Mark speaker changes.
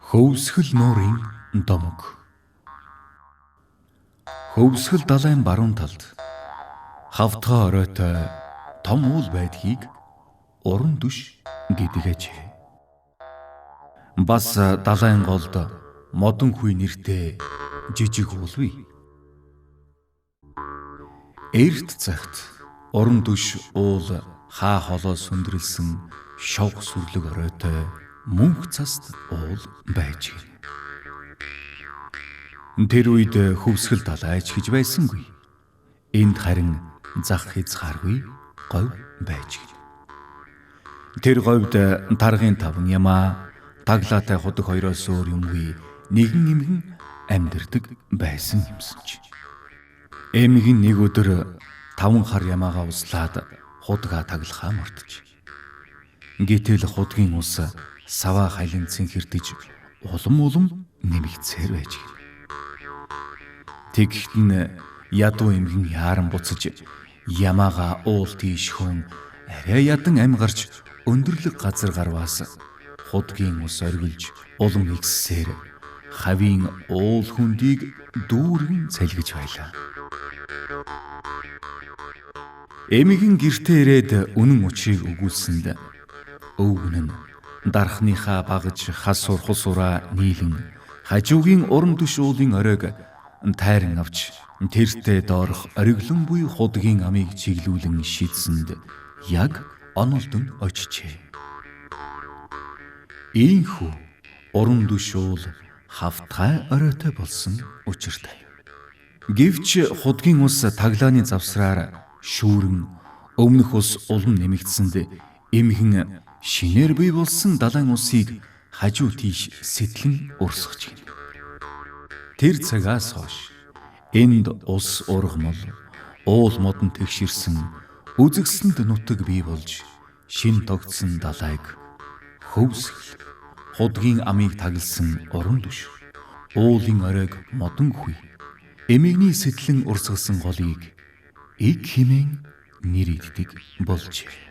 Speaker 1: Хөвсгөл нуурын домог. Хөвсгөл далайн баруун талд хавтгай оройтой том уул байдгийг уран түш гэдэг ажээ. Бас далайн голд модон хүй нэртэй жижиг уул бий. Эрт цагт уран түш уул хаа холоо сүндрэлсэн шовх сүрлэг оройтой мөнх цаст уул байж гин. Тэр үед хөвсгөл далай ажиж байсангүй. Энд харин зах хязгааргүй говь байж гин. Тэр говьд таргын таван ямаа таглаатай худаг хоёроос өөр юмгүй нэгэн эмгэн амьдардаг байсан юмсанч. Эмгэн нэг өдөр 5 хар ямаагаа услаад худгаа таглахаа мартаж. Гэтэл худгийн ус саваа хайлан цэнхэрдэж улам нэмэгцээр байж гин. Тэгэхэд нь ядуу эмгэн яаран буцаж ямаагаа уул тийшхөн арай ядан ам гарч өндөрлөг газар гарваас худгийн ус оргилж улам нэгссээр хавийн уул хүндийг дүүргэн цалгиж байлаа. Эмгэн гэртээ ирээд үнэн учрыг өгүүлсэнд өвгөн нь дарахныхаа багж хас сурхусураа нийлэн хажуугийн уран түш уулын оройг тайран авч тэртээ доорох ориглон буй худгийн амийг чиглүүлэн шийдсэнд яг онолдон очжээ. Ийхүү уран түш уул хавтгай оройтой болсон учиртай. Гэвч худгийн ус таглааны завсраар шүүрэн өмнөх ус улам нэмэгдсэнд эмгэн шинээр бий болсон далайн усыг хажуу тийш сэтлэн урсгаж гин. Тэр цагаас хойш энд ус ургамал уул модон тэгширсэн үзэгсэнд нутаг бий болж шин тогтсон далайг хөвсгөл худгийн амийг тагласан уран түш уулын оройг модон хүй эмгэний сэтлэн урсгасан голыг иг хэмээн нэр иддэг болжээ.